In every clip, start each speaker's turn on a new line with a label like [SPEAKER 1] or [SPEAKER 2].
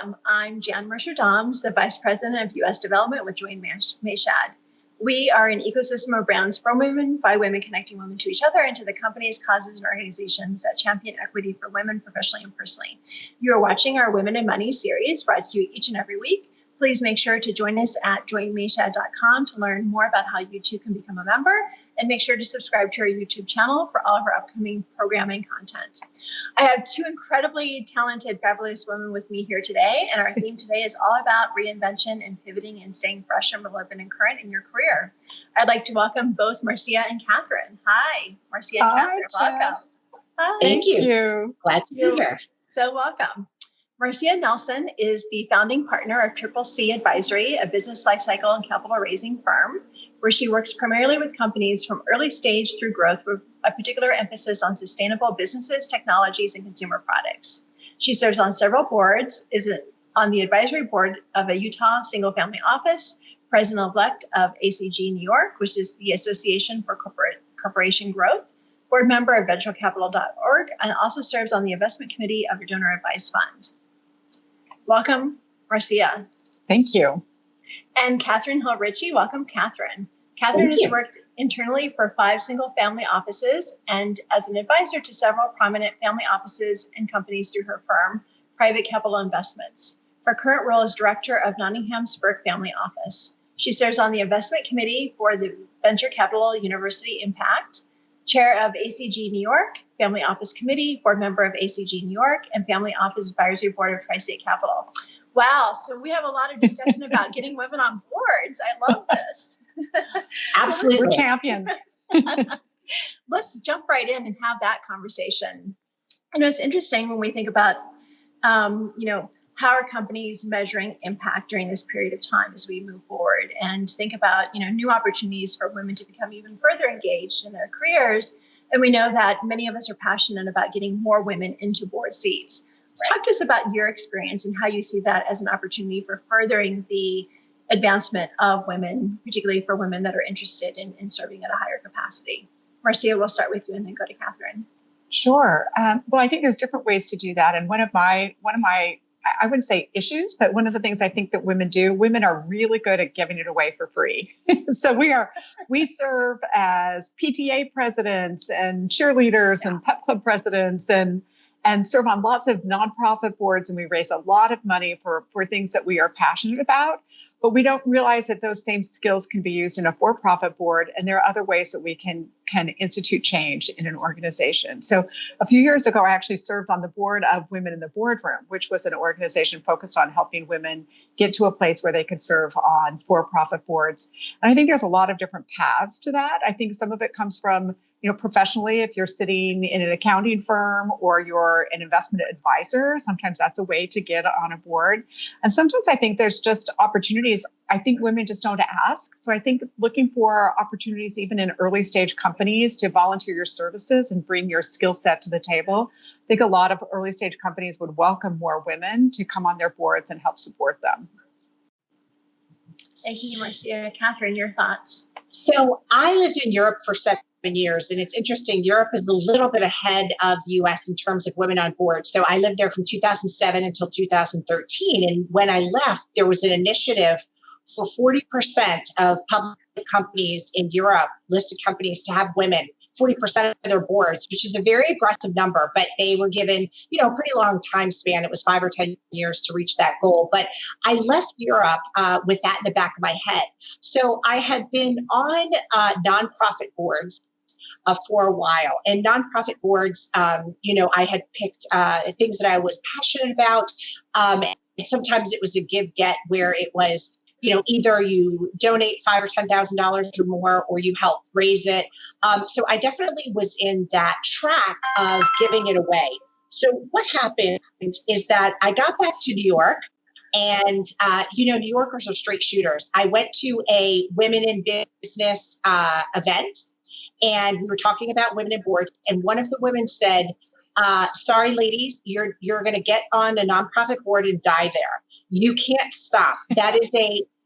[SPEAKER 1] Welcome. I'm Jan Mercer-Doms, the Vice President of U.S. Development with Join Mayshad. We are an ecosystem of brands from women, by women, connecting women to each other and to the companies, causes, and organizations that champion equity for women professionally and personally. You are watching our Women in Money series brought to you each and every week. Please make sure to join us at joinmayshad.com to learn more about how you too can become a member, and make sure to subscribe to our YouTube channel for all of our upcoming programming content. I have two incredibly talented, fabulous women with me here today, and our theme today is all about reinvention and pivoting and staying fresh and relevant and current in your career. I'd like to welcome both Marcia and Katherine. Hi, Marcia and Katherine, welcome.
[SPEAKER 2] Hi. Thank you. Glad to be here.
[SPEAKER 1] So welcome. Marcia Nelson is the founding partner of Triple C Advisory, a business lifecycle and capital raising firm, where she works primarily with companies from early stage through growth with a particular emphasis on sustainable businesses, technologies, and consumer products. She serves on several boards, is on the advisory board of a Utah single-family office, president-elect of ACG New York, which is the Association for Corporation Growth, board member of venturecapital.org, and also serves on the investment committee of a donor advice fund. Welcome, Marcia.
[SPEAKER 3] Thank you.
[SPEAKER 1] And Katherine Ritchie. Welcome, Katherine. Katherine has worked internally for 5 single-family offices and as an advisor to several prominent family offices and companies through her firm, Private Capital Investments. Her current role is director of Nottingham Spirk Family Office. She serves on the investment committee for the Venture Capital University Impact, chair of ACG New York, Family Office Committee, board member of ACG New York, and Family Office Advisory Board of Tri-State Capital. Wow, so we have a lot of discussion about getting women on boards. I love this.
[SPEAKER 2] Absolutely.
[SPEAKER 3] We're champions.
[SPEAKER 1] Let's jump right in and have that conversation. I know it's interesting when we think about, how are companies measuring impact during this period of time as we move forward, and think about, new opportunities for women to become even further engaged in their careers. And we know that many of us are passionate about getting more women into board seats. Talk to us about your experience and how you see that as an opportunity for furthering the advancement of women, particularly for women that are interested in serving at a higher capacity. Marcia, we'll start with you and then go to Katherine.
[SPEAKER 3] Sure. Well, I think there's different ways to do that. And one of my, I wouldn't say issues, but one of the things I think that women are really good at giving it away for free. So we serve as PTA presidents and cheerleaders and pep club presidents and serve on lots of nonprofit boards. And we raise a lot of money for things that we are passionate about, but we don't realize that those same skills can be used in a for-profit board. And there are other ways that we can institute change in an organization. So a few years ago, I actually served on the board of Women in the Boardroom, which was an organization focused on helping women get to a place where they could serve on for-profit boards. And I think there's a lot of different paths to that. I think some of it comes from professionally, if you're sitting in an accounting firm or you're an investment advisor, sometimes that's a way to get on a board. And sometimes I think there's just opportunities I think women just don't ask. So I think looking for opportunities, even in early stage companies, to volunteer your services and bring your skill set to the table. I think a lot of early stage companies would welcome more women to come on their boards and help support them.
[SPEAKER 1] Thank you, Marcia. Katherine, your thoughts?
[SPEAKER 2] So I lived in Europe for 7 years, and it's interesting. Europe is a little bit ahead of the U.S. in terms of women on board. So I lived there from 2007 until 2013. And when I left, there was an initiative for 40% of public companies in Europe, listed companies, to have women, 40% of their boards, which is a very aggressive number, but they were given, a pretty long time span. It was 5 or 10 years to reach that goal. But I left Europe with that in the back of my head. So I had been on nonprofit boards for a while. And nonprofit boards, I had picked things that I was passionate about. And sometimes it was a give-get where it was, either you donate $5,000 or $10,000 or more, or you help raise it. So I definitely was in that track of giving it away. So what happened is that I got back to New York, and, New Yorkers are straight shooters. I went to a women in business event, and we were talking about women in boards. And one of the women said, sorry, ladies, you're going to get on a nonprofit board and die there. You can't stop. That is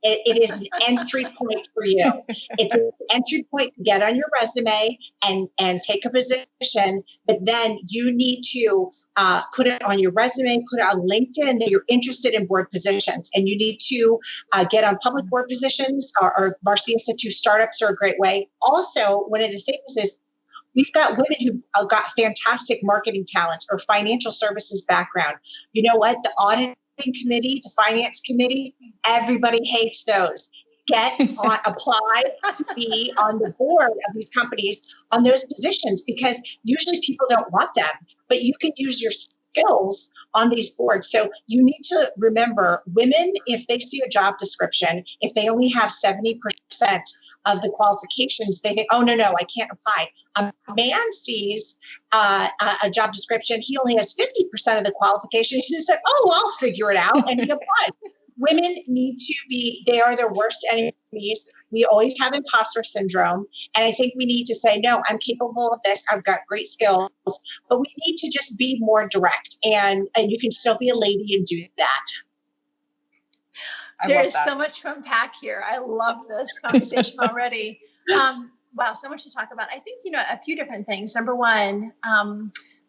[SPEAKER 2] It is an entry point for you. It's an entry point to get on your resume and take a position, but then you need to put it on your resume, put it on LinkedIn that you're interested in board positions, and you need to get on public board positions. Or Marcia said, too, startups are a great way. Also, one of the things is we've got women who've got fantastic marketing talents or financial services background. You know what? The auditing committee, the finance committee, everybody hates those. Apply to be on the board of these companies on those positions, because usually people don't want them, but you can use your skills on these boards. So you need to remember, women, if they see a job description, if they only have 70% of the qualifications, they think, oh, no, I can't apply. A man sees a job description, he only has 50% of the qualifications. He says, oh, I'll figure it out, and he applies. Women need to they are their worst enemies. We always have imposter syndrome. And I think we need to say, no, I'm capable of this. I've got great skills, but we need to just be more direct, and you can still be a lady and do that.
[SPEAKER 1] There is so much to unpack here. I love this conversation already. Wow, so much to talk about. I think, a few different things. Number one,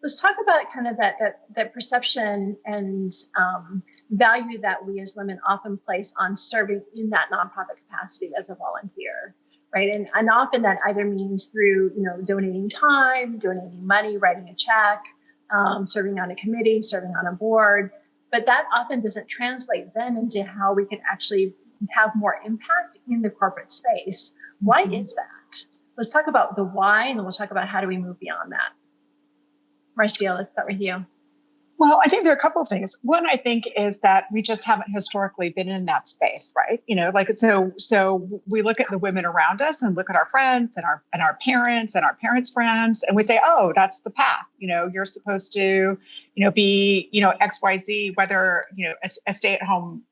[SPEAKER 1] let's talk about kind of that perception and value that we as women often place on serving in that nonprofit capacity as a volunteer, right? And often that either means through, donating time, donating money, writing a check, serving on a committee, serving on a board. But that often doesn't translate then into how we can actually have more impact in the corporate space. Why is that? Let's talk about the why, and then we'll talk about how do we move beyond that. Marcia, let's start with you.
[SPEAKER 3] Well, I think there are a couple of things. One, I think, is that we just haven't historically been in that space, right? So we look at the women around us and look at our friends and our parents and our parents' friends, and we say, oh, that's the path. You're supposed to, be, XYZ, whether, a stay-at-home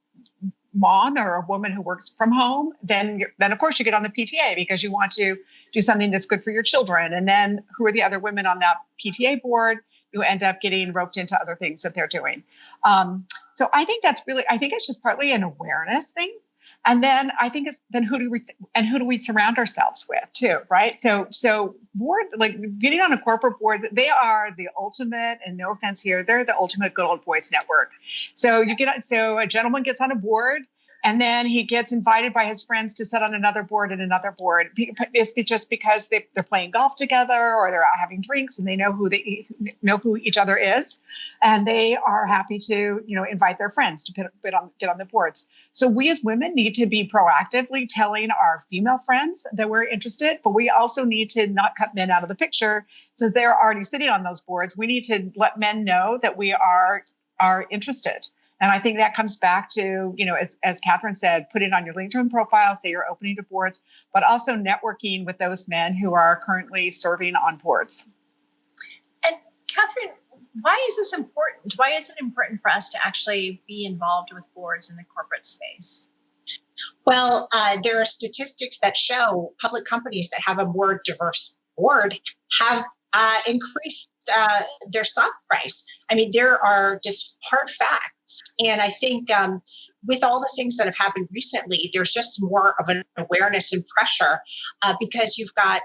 [SPEAKER 3] mom or a woman who works from home, then of course you get on the PTA because you want to do something that's good for your children. And then who are the other women on that PTA board? You end up getting roped into other things that they're doing. So I think it's just partly an awareness thing. And then I think who do we surround ourselves with too, right? So board, like getting on a corporate board, they are the ultimate, and no offense here, they're the ultimate good old boys network. So a gentleman gets on a board, and then he gets invited by his friends to sit on another board and another board. It's just because they're playing golf together, or they're out having drinks, and they know who each other is, and they are happy to invite their friends to get on the boards. So we as women need to be proactively telling our female friends that we're interested, but we also need to not cut men out of the picture since they're already sitting on those boards. We need to let men know that we are interested. And I think that comes back to, as Katherine said, put it on your LinkedIn profile, say you're opening to boards, but also networking with those men who are currently serving on boards.
[SPEAKER 1] And Katherine, why is this important? Why is it important for us to actually be involved with boards in the corporate space?
[SPEAKER 2] Well, there are statistics that show public companies that have a more diverse board have increased their stock price. I mean, there are just hard facts. And I think with all the things that have happened recently, there's just more of an awareness and pressure because you've got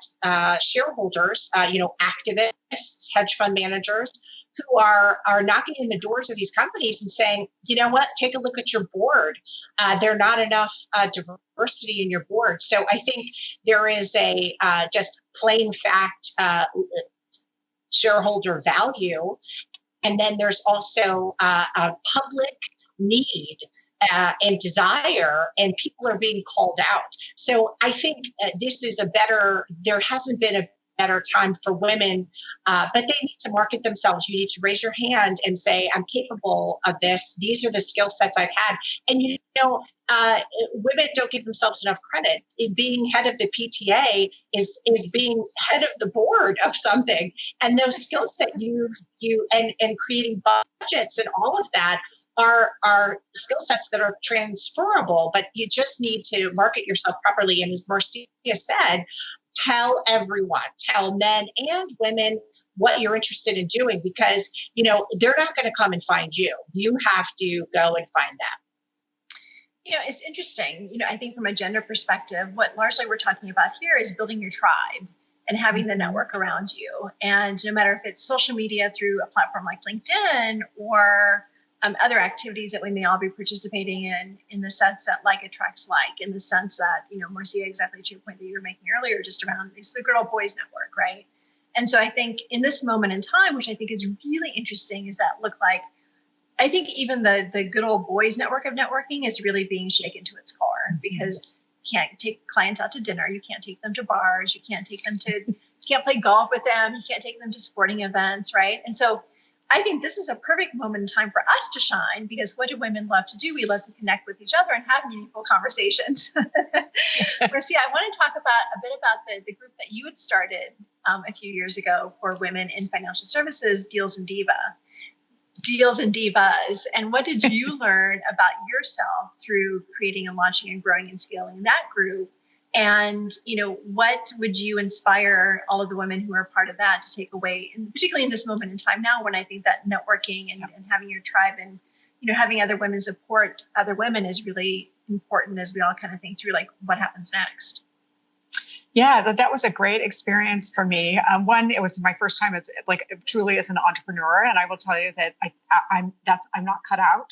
[SPEAKER 2] shareholders, activists, hedge fund managers who are knocking in the doors of these companies and saying, you know what, take a look at your board. There are not enough diversity in your board. So I think there is a just plain fact shareholder value. And then there's also a public need and desire, and people are being called out. So I think there hasn't been a better time for women, but they need to market themselves. You need to raise your hand and say, I'm capable of this. These are the skill sets I've had. And, women don't give themselves enough credit. Being head of the PTA is being head of the board of something. And those skills that and creating budgets and all of that are skill sets that are transferable, but you just need to market yourself properly. And as Marcia said, tell men and women what you're interested in doing, because, they're not going to come and find you. You have to go and find them.
[SPEAKER 1] It's interesting. I think from a gender perspective, what largely we're talking about here is building your tribe and having the network around you. And no matter if it's social media through a platform like LinkedIn or other activities that we may all be participating in the sense that like attracts like, in the sense that, Marcia, exactly to your point that you were making earlier, just around it's the good old boys network, right? And so I think in this moment in time, which I think is really interesting, is that look like, I think even the good old boys network of networking is really being shaken to its core, because you can't take clients out to dinner. You can't take them to bars. You can't play golf with them. You can't take them to sporting events, right? And so I think this is a perfect moment in time for us to shine, because what do women love to do? We love to connect with each other and have meaningful conversations. Marcia, I want to talk a bit about the group that you had started a few years ago for women in financial services, Deals and Divas. And what did you learn about yourself through creating and launching and growing and scaling that group? And, what would you inspire all of the women who are part of that to take away, and particularly in this moment in time now, when I think that networking and having your tribe and, having other women support other women is really important as we all kind of think through like what happens next.
[SPEAKER 3] Yeah, that was a great experience for me. One, it was my first time as truly as an entrepreneur, and I will tell you that I'm not cut out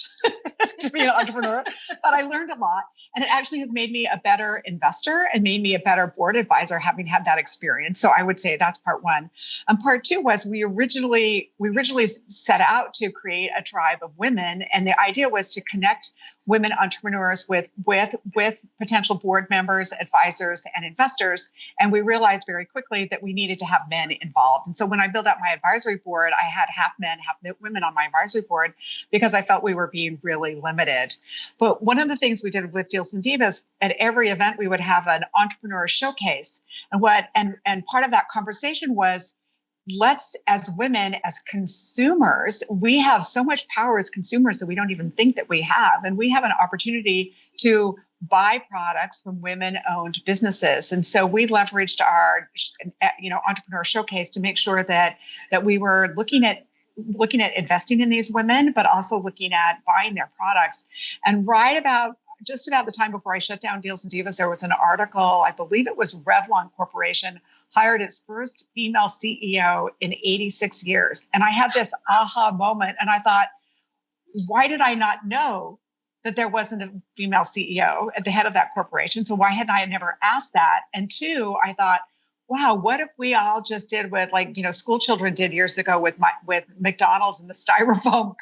[SPEAKER 3] to be an entrepreneur, but I learned a lot, and it actually has made me a better investor and made me a better board advisor, having had that experience. So I would say that's part one. Part two was we originally set out to create a tribe of women, and the idea was to connect women entrepreneurs with potential board members, advisors, and investors. And we realized very quickly that we needed to have men involved. And so when I built out my advisory board, I had half men, half women on my advisory board, because I felt we were being really limited. But one of the things we did with Deals and Divas, at every event, we would have an entrepreneur showcase. And part of that conversation was, let's, as women, as consumers, we have so much power as consumers that we don't even think that we have. And we have an opportunity to buy products from women-owned businesses. And so we leveraged our, entrepreneur showcase to make sure that we were looking at investing in these women, but also looking at buying their products. And just about the time before I shut down Deals and Divas, there was an article, I believe it was Revlon Corporation, hired its first female CEO in 86 years. And I had this aha moment, and I thought, why did I not know that there wasn't a female CEO at the head of that corporation? So why hadn't I never asked that? And two, I thought, wow, what if we all just did what school children did years ago with McDonald's and the styrofoam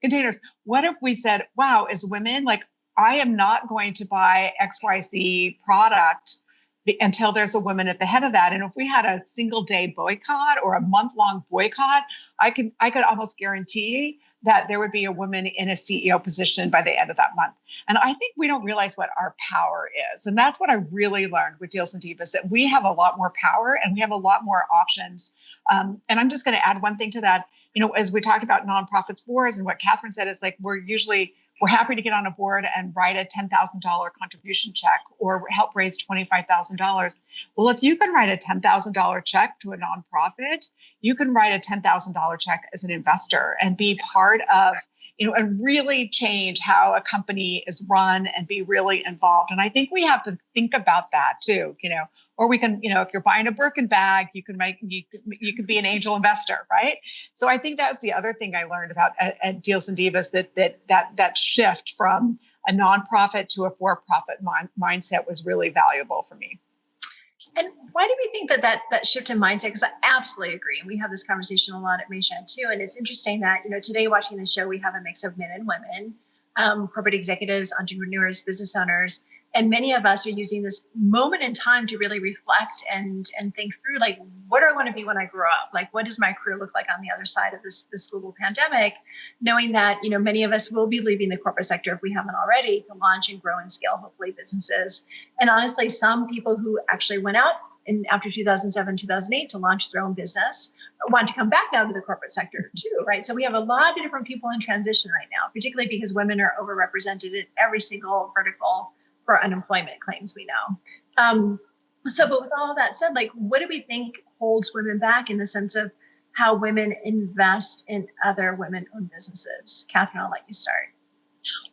[SPEAKER 3] containers? What if we said, wow, as women, I am not going to buy XYZ product until there's a woman at the head of that. And if we had a single day boycott or a month-long boycott, I could almost guarantee that there would be a woman in a CEO position by the end of that month. And I think we don't realize what our power is. And that's what I really learned with Deals and Divas, that we have a lot more power and we have a lot more options. And I'm just going to add one thing to that. As we talked about nonprofits boards, and what Katherine said is we're happy to get on a board and write a $10,000 contribution check or help raise $25,000. Well, if you can write a $10,000 check to a nonprofit, you can write a $10,000 check as an investor and be part of, and really change how a company is run and be really involved. And I think we have to think about that too, or we can, if you're buying a Birkin bag, you can be an angel investor, right? So I think that's the other thing I learned about at Deals and Divas, that shift from a nonprofit to a for-profit mindset was really valuable for me.
[SPEAKER 1] And why do we think that shift in mindset? Because I absolutely agree. And we have this conversation a lot at Mayshad too. And it's interesting that, today watching the show, we have a mix of men and women, corporate executives, entrepreneurs, business owners. And many of us are using this moment in time to really reflect and think through, what do I want to be when I grow up? What does my career look like on the other side of this global pandemic? Knowing that, many of us will be leaving the corporate sector, if we haven't already, to launch and grow and scale, hopefully, businesses. And honestly, some people who actually went out after 2007, 2008 to launch their own business want to come back out to the corporate sector too, right? So we have a lot of different people in transition right now, particularly because women are overrepresented in every single vertical for unemployment claims, we know. But with all of that said, what do we think holds women back in the sense of how women invest in other women-owned businesses? Katherine, I'll let you start.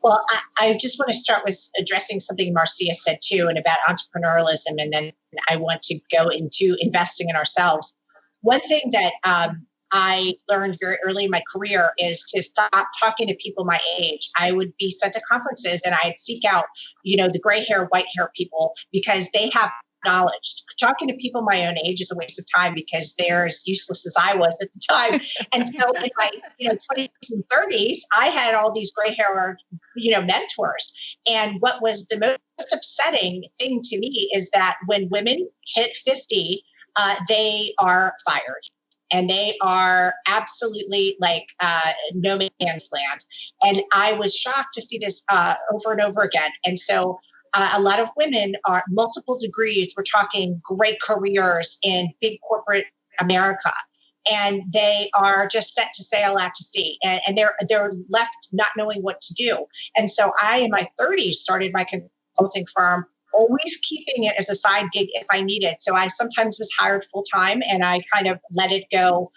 [SPEAKER 2] Well, I just want to start with addressing something Marcia said too, and about entrepreneurialism, and then I want to go into investing in ourselves. One thing that I learned very early in my career is to stop talking to people my age. I would be sent to conferences and I'd seek out, the gray hair, white hair people because they have knowledge. Talking to people my own age is a waste of time because they're as useless as I was at the time. And so in my 20s and 30s, I had all these gray hair, mentors. And what was the most upsetting thing to me is that when women hit 50, they are fired. And they are absolutely like no man's land. And I was shocked to see this over and over again. And so a lot of women are multiple degrees. We're talking great careers in big corporate America. And they are just set to sail out to sea. And they're left not knowing what to do. And so I, in my 30s, started my consulting firm, always keeping it as a side gig if I needed. So I sometimes was hired full time and I kind of let it go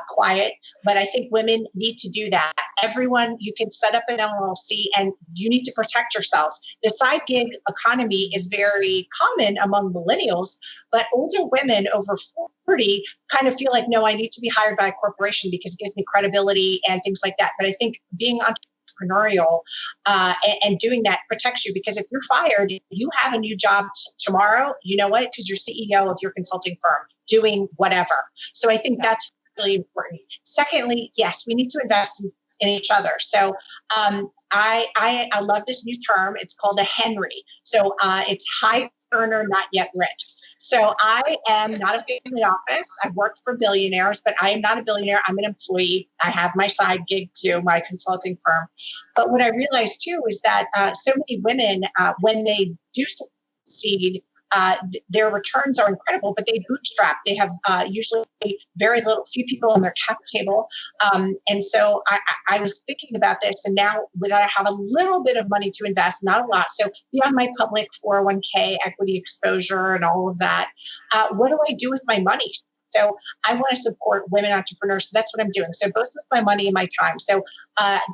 [SPEAKER 2] quiet. But I think women need to do that. Everyone, you can set up an LLC and you need to protect yourselves. The side gig economy is very common among millennials, but older women over 40 kind of feel like, no, I need to be hired by a corporation because it gives me credibility and things like that. But I think being entrepreneurial and doing that protects you, because if you're fired, you have a new job tomorrow. You know what? Because you're CEO of your consulting firm doing whatever. So I think that's really important. Secondly, yes, we need to invest in each other. So I love this new term. It's called a Henry. So it's high earner, not yet rich. So I am not a family office. I've worked for billionaires, but I am not a billionaire. I'm an employee. I have my side gig too, my consulting firm. But what I realized too is that so many women, when they do succeed, their returns are incredible, but they bootstrap. They have usually few people on their cap table. And so I was thinking about this, and now that I have a little bit of money to invest, not a lot, so beyond my public 401k equity exposure and all of that, what do I do with my money? So I want to support women entrepreneurs. So that's what I'm doing. So both with my money and my time. So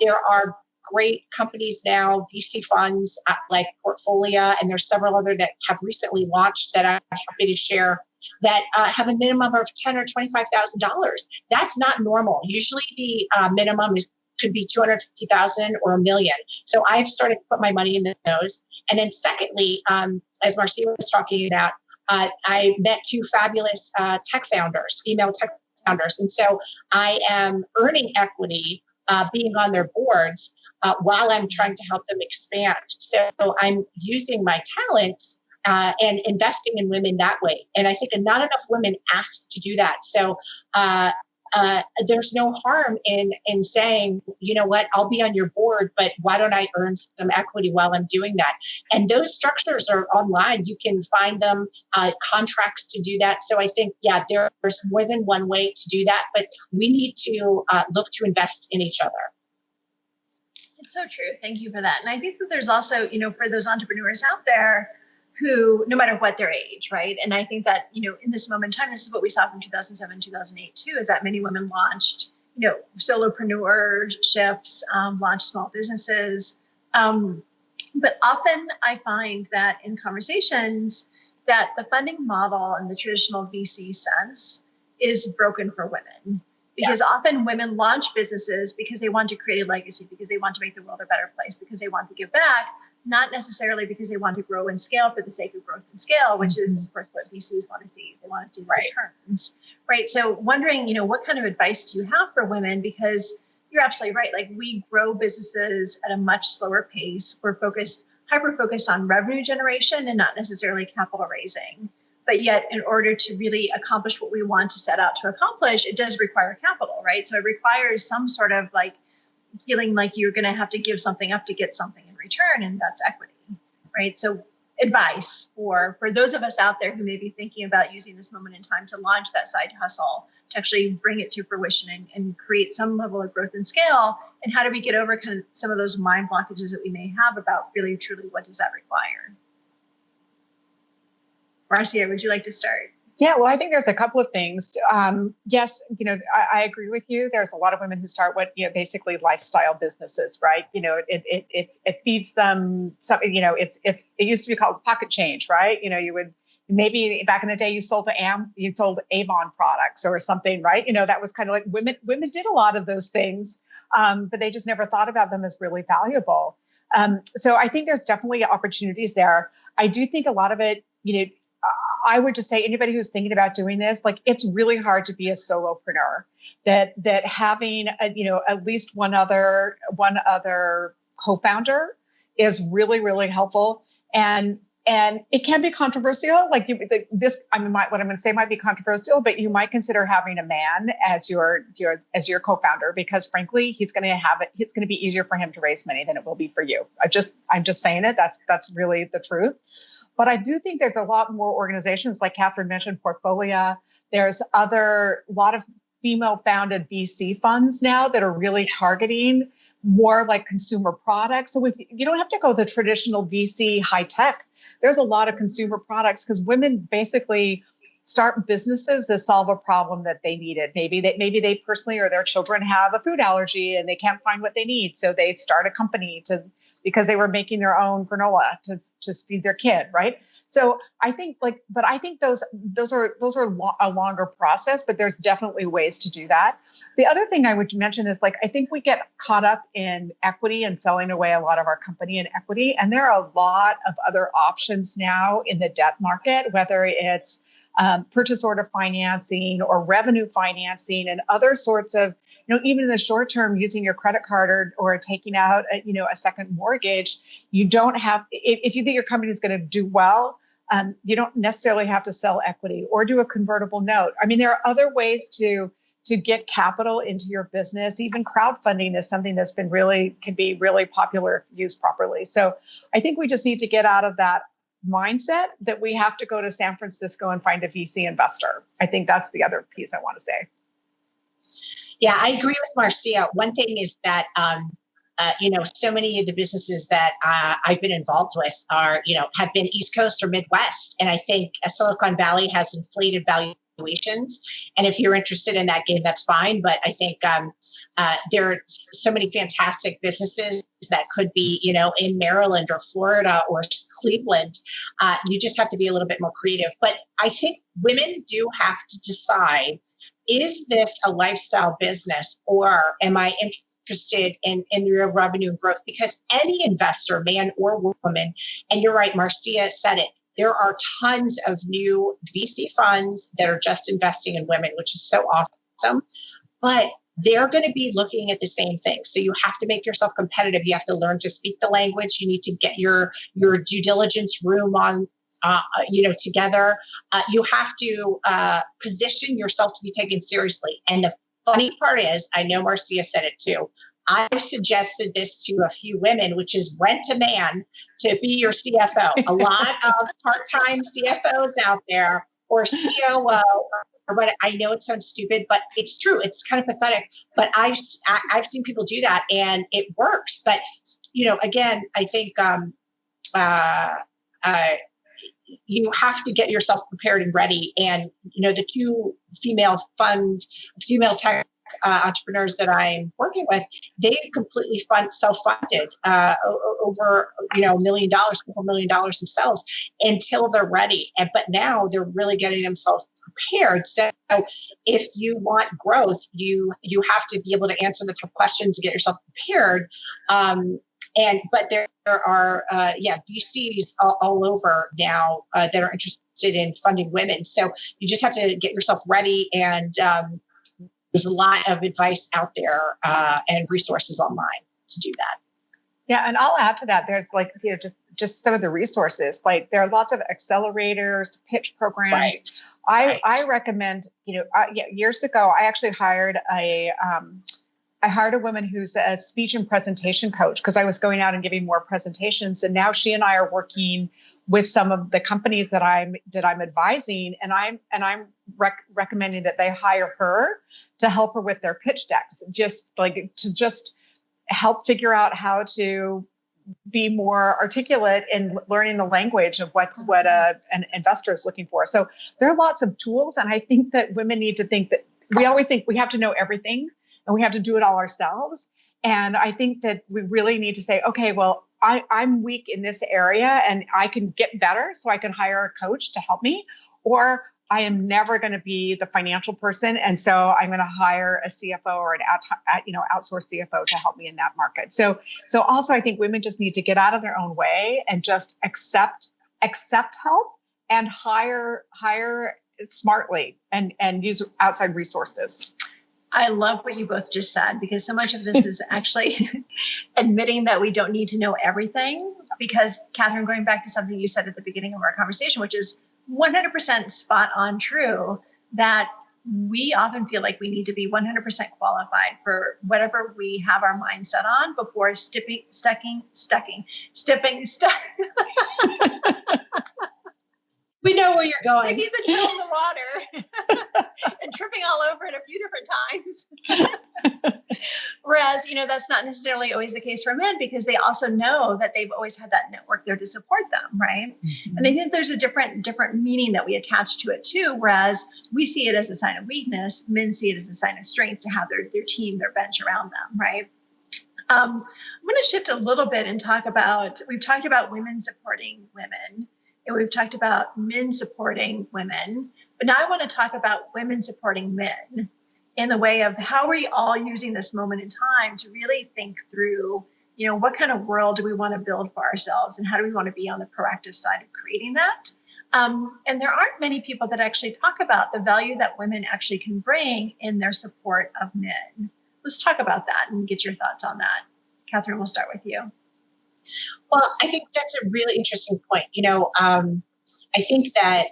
[SPEAKER 2] there are great companies now, VC funds like Portfolio, and there's several other that have recently launched that I'm happy to share, that have a minimum of $10,000 or $25,000. That's not normal. Usually the minimum could be $250,000 or $1 million. So I've started to put my money in those. And then secondly, as Marcia was talking about, I met two fabulous tech founders, female tech founders. And so I am earning equity being on their boards while I'm trying to help them expand. So I'm using my talents and investing in women that way. And I think not enough women ask to do that. So there's no harm in saying, you know what, I'll be on your board, but why don't I earn some equity while I'm doing that? And those structures are online. You can find them, contracts to do that. So I think, yeah, there's more than one way to do that, but we need to look to invest in each other.
[SPEAKER 1] It's so true. Thank you for that. And I think that there's also, for those entrepreneurs out there who, no matter what their age, right? And I think that, in this moment in time, this is what we saw from 2007, 2008 too, is that many women launched, solopreneurships, launched small businesses. But often I find that in conversations that the funding model in the traditional VC sense is broken for women. Because often women launch businesses because they want to create a legacy, because they want to make the world a better place, because they want to give back, not necessarily because they want to grow and scale for the sake of growth and scale, which is, of course, what VCs want to see. They want to see returns, right? So wondering, what kind of advice do you have for women? Because you're absolutely right. Like, we grow businesses at a much slower pace. We're hyper-focused on revenue generation and not necessarily capital raising. But yet, in order to really accomplish what we want to set out to accomplish, it does require capital, right? So it requires some sort of feeling like you're going to have to give something up to get something in return, and that's equity, right? So advice for those of us out there who may be thinking about using this moment in time to launch that side hustle, to actually bring it to fruition and create some level of growth and scale, and how do we get over kind of some of those mind blockages that we may have about really, truly, what does that require? Marcia, would you like to start?
[SPEAKER 3] Yeah, well, I think there's a couple of things. Yes, I agree with you. There's a lot of women who start basically lifestyle businesses, right? It feeds them something. It used to be called pocket change, right? You would maybe back in the day you sold Avon products or something, right? That was kind of like women did a lot of those things, but they just never thought about them as really valuable. So I think there's definitely opportunities there. I do think a lot of it, I would just say anybody who's thinking about doing this, like it's really hard to be a solopreneur. That having at least one other co-founder is really, really helpful. And it can be controversial. What I'm going to say might be controversial, but you might consider having a man as your co-founder, because frankly, it's going to be easier for him to raise money than it will be for you. I'm just saying it. That's really the truth. But I do think there's a lot more organizations, like Katherine mentioned, Portfolio. There's a lot of female-founded VC funds now that are really targeting more like consumer products. So you don't have to go the traditional VC high tech. There's a lot of consumer products because women basically start businesses that solve a problem that they needed. Maybe they personally or their children have a food allergy and they can't find what they need, so they start a company because they were making their own granola to feed their kid, right? So I think those are a longer process, but there's definitely ways to do that. The other thing I would mention is I think we get caught up in equity and selling away a lot of our company in equity, and there are a lot of other options now in the debt market, whether it's purchase order financing or revenue financing and other sorts of, even in the short term, using your credit card or taking out a second mortgage. You don't have, if you think your company is going to do well, you don't necessarily have to sell equity or do a convertible note. I mean, there are other ways to get capital into your business. Even crowdfunding is something that's can be really popular if used properly. So I think we just need to get out of that mindset that we have to go to San Francisco and find a VC investor. I think that's the other piece I want to say.
[SPEAKER 2] Yeah, I agree with Marcia. One thing is that, so many of the businesses that I've been involved with have been East Coast or Midwest. And I think Silicon Valley has inflated valuations. And if you're interested in that game, that's fine. But I think there are so many fantastic businesses that could be, in Maryland or Florida or Cleveland. You just have to be a little bit more creative. But I think women do have to decide, is this a lifestyle business or am I interested in the revenue and growth? Because any investor, man or woman, and you're right, Marcia said it, there are tons of new VC funds that are just investing in women, which is so awesome. But they're going to be looking at the same thing. So you have to make yourself competitive. You have to learn to speak the language. You need to get your due diligence room on together. You have to position yourself to be taken seriously. And the funny part is, I know Marcia said it too, I've suggested this to a few women, which is rent a man to be your CFO. A lot of part-time CFOs out there or COO, or what, I know it sounds stupid, but it's true. It's kind of pathetic, but I've seen people do that and it works. But, again, I think, you have to get yourself prepared and ready. And, the two female tech entrepreneurs that I'm working with, they've completely self-funded over, $1 million, couple $1 million themselves until they're ready. But now they're really getting themselves prepared. So if you want growth, you have to be able to answer the tough questions and get yourself prepared. But there are, VCs all over now that are interested in funding women. So you just have to get yourself ready. And there's a lot of advice out there and resources online to do that.
[SPEAKER 3] Yeah, and I'll add to that. There's just some of the resources. Like there are lots of accelerators, pitch programs. Right. I recommend. Years ago, I actually hired a woman who's a speech and presentation coach because I was going out and giving more presentations. And now she and I are working with some of the companies that I'm advising, and I'm recommending that they hire her to help her with their pitch decks, just help figure out how to be more articulate in learning the language of what an investor is looking for. So there are lots of tools. And I think that women need to think that we always think we have to know everything and we have to do it all ourselves. And I think that we really need to say, okay, well, I'm weak in this area and I can get better so I can hire a coach to help me, or I am never going to be the financial person. And so I'm going to hire a CFO or an outsourced CFO to help me in that market. So also I think women just need to get out of their own way and just accept help and hire smartly and use outside resources.
[SPEAKER 1] I love what you both just said, because so much of this is actually admitting that we don't need to know everything. Because Katherine, going back to something you said at the beginning of our conversation, which is 100% spot on true, that we often feel like we need to be 100% qualified for whatever we have our mind set on before stepping.
[SPEAKER 2] We know where you're going.
[SPEAKER 1] Sticking the toe in the water and tripping all over it a few different times. Whereas, that's not necessarily always the case for men, because they also know that they've always had that network there to support them, right? Mm-hmm. And I think there's a different meaning that we attach to it too. Whereas we see it as a sign of weakness, men see it as a sign of strength to have their team, their bench around them, right? I'm going to shift a little bit and we've talked about women supporting women. And we've talked about men supporting women, but now I want to talk about women supporting men in the way of how are we all using this moment in time to really think through, what kind of world do we want to build for ourselves and how do we want to be on the proactive side of creating that? And there aren't many people that actually talk about the value that women actually can bring in their support of men. Let's talk about that and get your thoughts on that. Katherine, we'll start with you.
[SPEAKER 2] Well, I think that's a really interesting point. I think that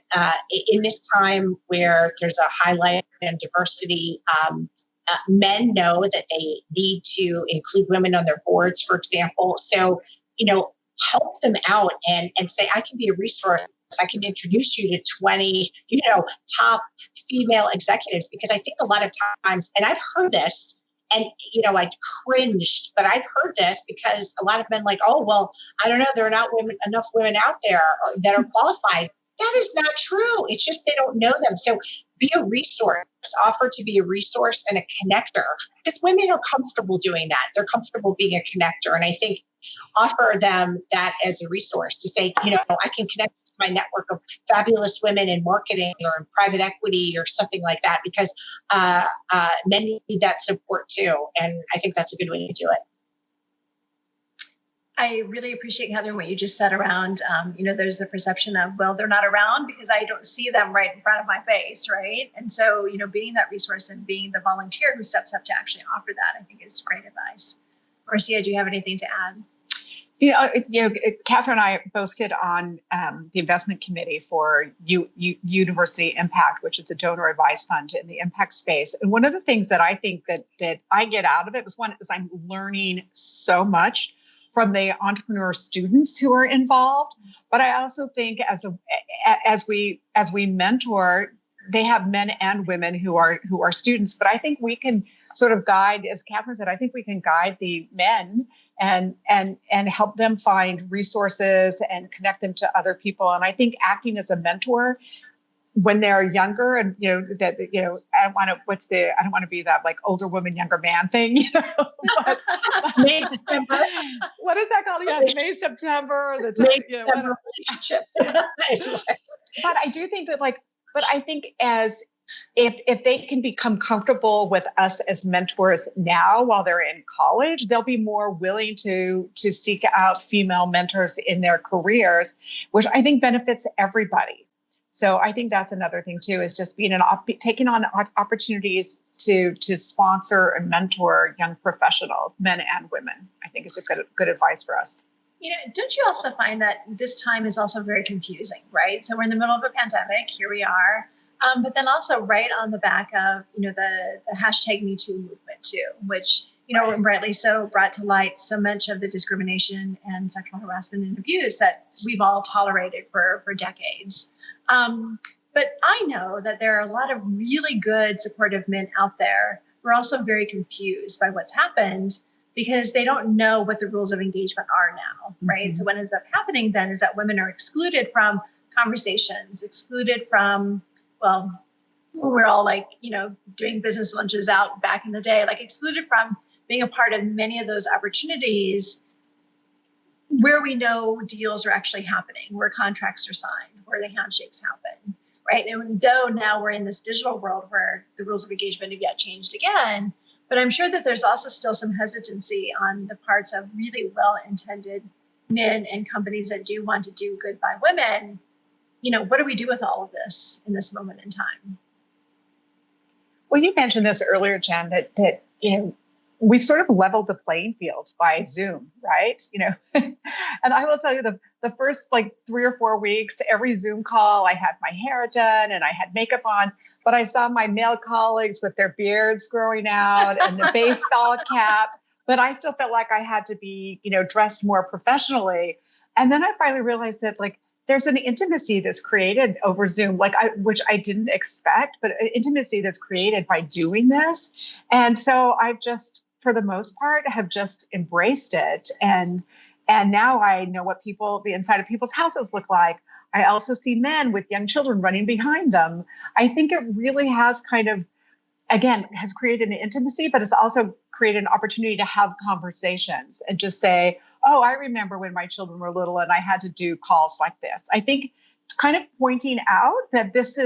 [SPEAKER 2] in this time where there's a highlight in diversity, men know that they need to include women on their boards, for example. So, help them out and say, I can be a resource. I can introduce you to 20, top female executives, because I think a lot of times, and I've heard this, and, I cringed, but I've heard this because a lot of men like, oh, well, I don't know, there are not enough women out there that are qualified. That is not true. It's just they don't know them. So be a resource, offer to be a resource and a connector, because women are comfortable doing that. They're comfortable being a connector. And I think offer them that as a resource to say, I can connect my network of fabulous women in marketing or in private equity or something like that, because men need that support too. And I think that's a good way to do it.
[SPEAKER 1] I really appreciate, Katherine, what you just said around, there's the perception of, well, they're not around because I don't see them right in front of my face, right? And so, being that resource and being the volunteer who steps up to actually offer that, I think is great advice. Marcia, do you have anything to add?
[SPEAKER 3] Katherine and I both sit on the investment committee for University Impact, which is a donor advised fund in the impact space. And one of the things that I think that I get out of it is I'm learning so much from the entrepreneur students who are involved. But I also think as we mentor, they have men and women who are students. But I think we can sort of guide, as Katherine said, I think we can guide the men and help them find resources and connect them to other people. And I think acting as a mentor when they're younger, and I don't want to be that like older woman, younger man thing, But,
[SPEAKER 2] May, December.
[SPEAKER 3] What is that called? Yeah, the May, September,
[SPEAKER 2] September relationship.
[SPEAKER 3] But I do think that but I think if they can become comfortable with us as mentors now while they're in college, they'll be more willing to seek out female mentors in their careers, which I think benefits everybody. So I think that's another thing too, is just taking on opportunities to sponsor and mentor young professionals, men and women. I think is a good advice for us.
[SPEAKER 1] Don't you also find that this time is also very confusing, right? So we're in the middle of a pandemic. Here we are. But then also right on the back of, the hashtag Me Too movement too, which, right. Rightly so brought to light so much of the discrimination and sexual harassment and abuse that we've all tolerated for decades. But I know that there are a lot of really good supportive men out there who are also very confused by what's happened, because they don't know what the rules of engagement are now, right? So what ends up happening then is that women are excluded from conversations, excluded from, well, we're all like, doing business lunches out back in the day, like excluded from being a part of many of those opportunities where we know deals are actually happening, where contracts are signed, where the handshakes happen, right? And though now we're in this digital world where the rules of engagement have yet changed again, but I'm sure that there's also still some hesitancy on the parts of really well-intended men and companies that do want to do good by women. What do we do with all of this in this moment in time?
[SPEAKER 3] Well, you mentioned this earlier, Jen, that we've sort of leveled the playing field by Zoom, right? And I will tell you the first 3 or 4 weeks, every Zoom call, I had my hair done and I had makeup on, but I saw my male colleagues with their beards growing out and the baseball cap, but I still felt like I had to be, dressed more professionally. And then I finally realized that there's an intimacy that's created over Zoom, which I didn't expect, but an intimacy that's created by doing this. And so I've just, for the most part, have just embraced it. And now I know what the inside of people's houses look like. I also see men with young children running behind them. I think it really has has created an intimacy, but it's also created an opportunity to have conversations and just say, oh, I remember when my children were little and I had to do calls like this. I think kind of pointing out that this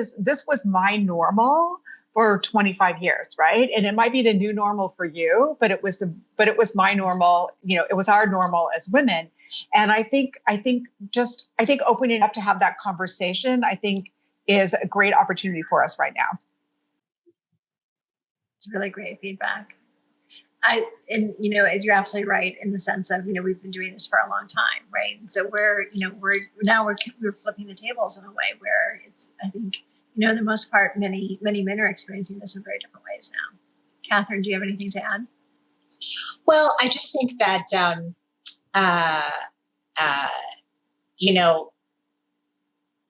[SPEAKER 3] was my normal for 25 years, right? And it might be the new normal for you, but it was my normal, it was our normal as women. And I think opening up to have that conversation, I think is a great opportunity for us right now.
[SPEAKER 1] It's really great feedback. You're absolutely right in the sense of, we've been doing this for a long time, right? And so we're flipping the tables in a way where it's, I think, the most part, many men are experiencing this in very different ways now. Katherine, do you have anything to add?
[SPEAKER 2] Well, I just think that,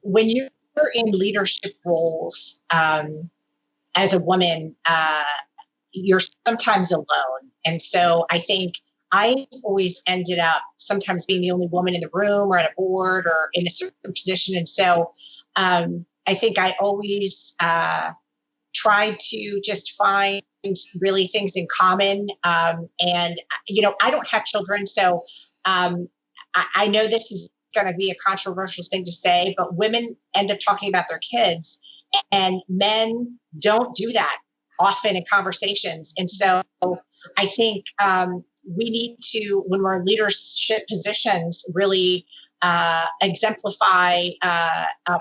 [SPEAKER 2] when you're in leadership roles, as a woman, you're sometimes alone. And so I think I always ended up sometimes being the only woman in the room or at a board or in a certain position. And so I think I always tried to just find really things in common. And I don't have children, so I know this is going to be a controversial thing to say, but women end up talking about their kids and men don't do that often in conversations. And so I think we need to, when we're in leadership positions, really exemplify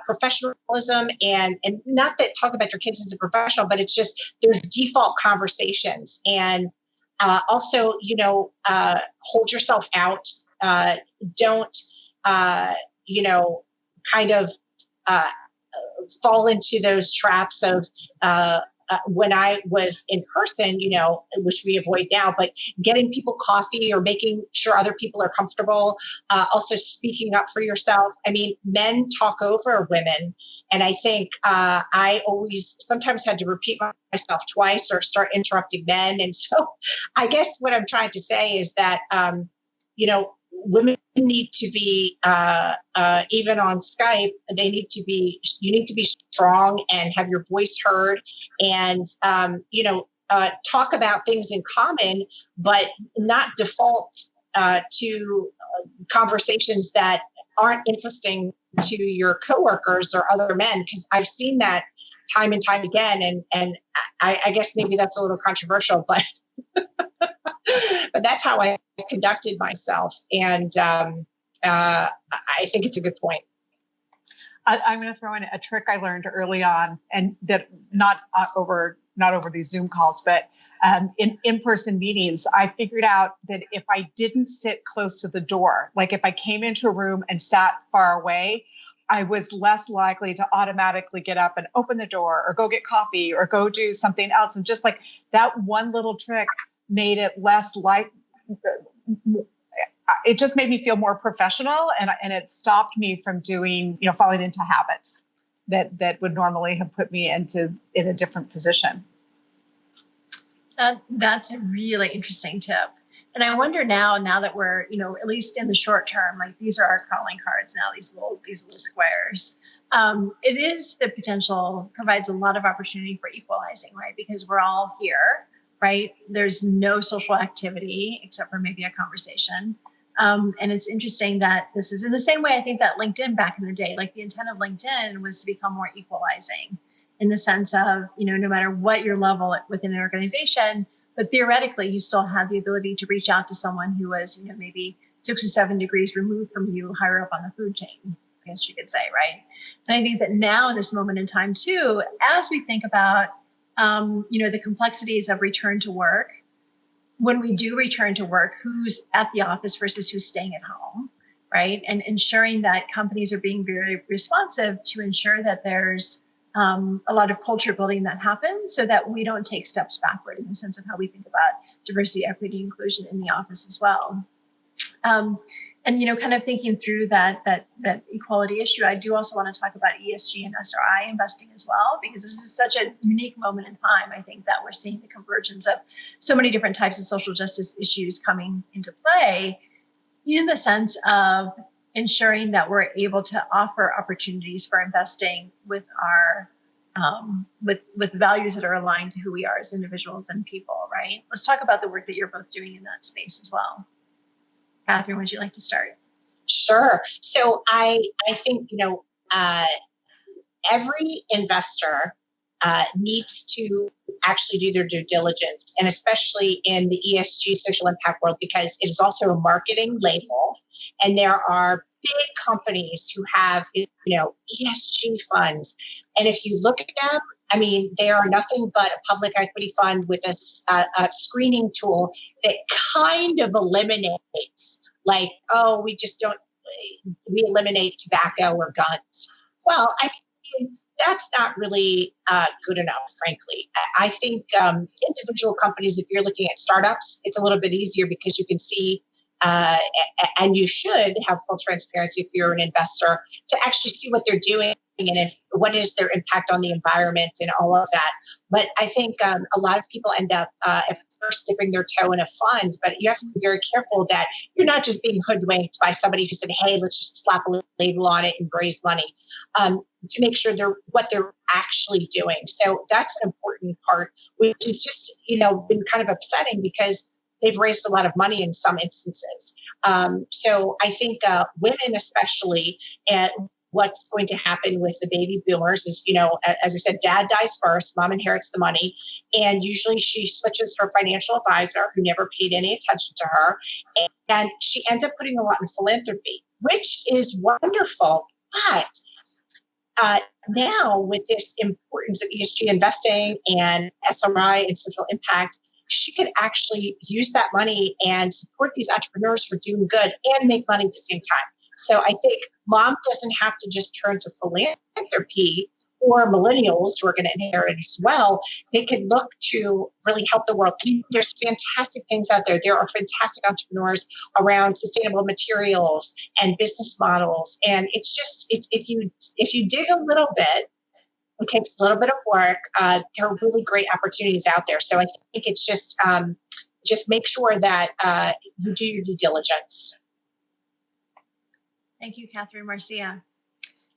[SPEAKER 2] professionalism and not that talk about your kids as a professional, but it's just there's default conversations. And also, hold yourself out. Don't, kind of fall into those traps of when I was in person, which we avoid now, but getting people coffee or making sure other people are comfortable, also speaking up for yourself. I mean, men talk over women. And I think I always sometimes had to repeat myself twice or start interrupting men. And so I guess what I'm trying to say is that, women need to be, even on Skype, you need to be strong and have your voice heard and, talk about things in common, but not default to conversations that aren't interesting to your coworkers or other men. Because I've seen that time and time again. And I guess maybe that's a little controversial, but but that's how I conducted myself. And I think it's a good point.
[SPEAKER 3] I'm going to throw in a trick I learned early on, and that not over these Zoom calls, but in in-person meetings, I figured out that if I didn't sit close to the door, like if I came into a room and sat far away, I was less likely to automatically get up and open the door or go get coffee or go do something else. And just like that one little trick made it less it just made me feel more professional, and it stopped me from doing, falling into habits that would normally have put me in a different position.
[SPEAKER 1] That's a really interesting tip. And I wonder now that we're, at least in the short term, like these are our calling cards now, these little squares. It is the potential provides a lot of opportunity for equalizing, right? Because we're all here, right? There's no social activity except for maybe a conversation. And it's interesting that this is in the same way I think that LinkedIn back in the day, like the intent of LinkedIn was to become more equalizing in the sense of, no matter what your level within an organization, but theoretically, you still have the ability to reach out to someone who was, maybe 6 or 7 degrees removed from you, higher up on the food chain, I guess you could say, right? And I think that now in this moment in time too, as we think about, the complexities of return to work, when we do return to work, who's at the office versus who's staying at home, right? And ensuring that companies are being very responsive to ensure that there's a lot of culture building that happens so that we don't take steps backward in the sense of how we think about diversity, equity, inclusion in the office as well. And kind of thinking through that equality issue, I do also want to talk about ESG and SRI investing as well, because this is such a unique moment in time. I think that we're seeing the convergence of so many different types of social justice issues coming into play in the sense of ensuring that we're able to offer opportunities for investing with our with values that are aligned to who we are as individuals and people, right? Let's talk about the work that you're both doing in that space as well. Katherine, would you like to start?
[SPEAKER 2] Sure. So I think, every investor needs to actually do their due diligence, and especially in the ESG social impact world, because it is also a marketing label, and there are big companies who have, ESG funds. And if you look at them, I mean, they are nothing but a public equity fund with a screening tool that kind of eliminates, like, oh, we eliminate tobacco or guns. Well, I mean, that's not really good enough, frankly. I think individual companies, if you're looking at startups, it's a little bit easier because you can see, and you should have full transparency if you're an investor to actually see what they're doing and what is their impact on the environment and all of that. But I think a lot of people end up at first dipping their toe in a fund, but you have to be very careful that you're not just being hoodwinked by somebody who said, hey, let's just slap a label on it and raise money, to make sure what they're actually doing. So that's an important part, which is just, been kind of upsetting because they've raised a lot of money in some instances. So I think women especially, and what's going to happen with the baby boomers is, as we said, dad dies first, mom inherits the money, and usually she switches her financial advisor who never paid any attention to her, and she ends up putting a lot in philanthropy, which is wonderful. But now with this importance of ESG investing and SRI and social impact, she could actually use that money and support these entrepreneurs for doing good and make money at the same time. So I think mom doesn't have to just turn to philanthropy, or millennials who are going to inherit as well. They can look to really help the world. I mean, there's fantastic things out there. There are fantastic entrepreneurs around sustainable materials and business models. And it's just, if you dig a little bit, it takes a little bit of work. There are really great opportunities out there. So I think it's just make sure that you do your due diligence.
[SPEAKER 1] Thank you, Katherine. Marcia.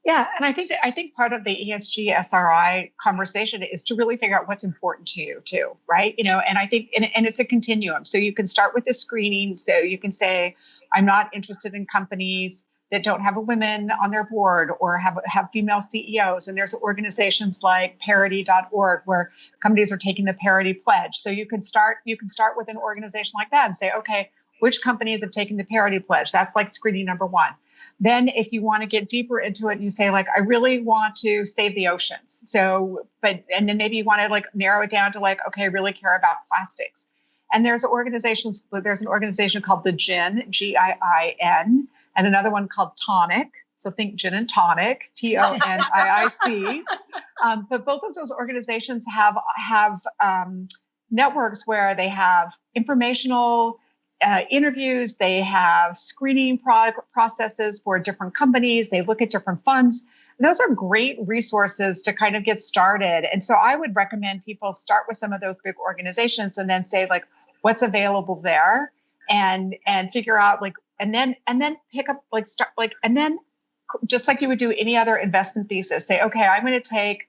[SPEAKER 3] Yeah, and I think part of the ESG SRI conversation is to really figure out what's important to you too, right? And I think, and it's a continuum. So you can start with the screening. So you can say, I'm not interested in companies that don't have a women on their board or have female CEOs. And there's organizations like parity.org where companies are taking the parity pledge. So you can start with an organization like that and say, okay, which companies have taken the parity pledge? That's like screening number one. Then if you want to get deeper into it, you say, like, I really want to save the oceans. And then maybe you want to like narrow it down to like, okay, I really care about plastics. And there's an organization called the GIN, GIIN, and another one called Tonic. So think gin and tonic, TONIIC. But both of those organizations have networks where they have informational interviews, they have screening processes for different companies, they look at different funds. And those are great resources to kind of get started. And so I would recommend people start with some of those big organizations and then say, like, what's available there? and figure out like, and then pick up like start like, and then just like you would do any other investment thesis, say, okay, I'm going to take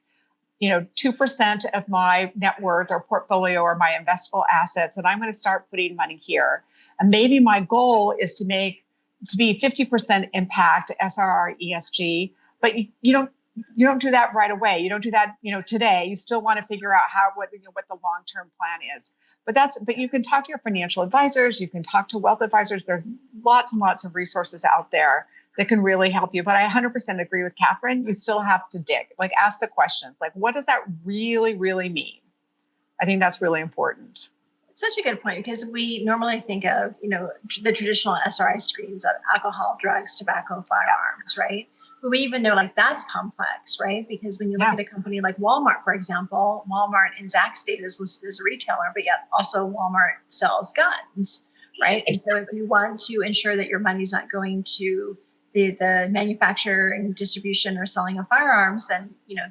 [SPEAKER 3] 2% of my net worth or portfolio or my investable assets, and I'm going to start putting money here. And maybe my goal is to be 50% impact SRR ESG, but you don't do that right away. You don't do that, today. You still want to figure out what the long-term plan is. But you can talk to your financial advisors. You can talk to wealth advisors. There's lots and lots of resources out there that can really help you. But I 100% agree with Katherine. You still have to dig, like ask the questions, like what does that really, really mean? I think that's really important.
[SPEAKER 1] Such a good point, because we normally think of, the traditional SRI screens of alcohol, drugs, tobacco, firearms, right? But we even know like that's complex, right? Because when you look at a company like Walmart, for example, Walmart in Zach's data is listed as a retailer, but yet also Walmart sells guns, right? And so if you want to ensure that your money's not going to the manufacturer and distribution or selling of firearms, then you're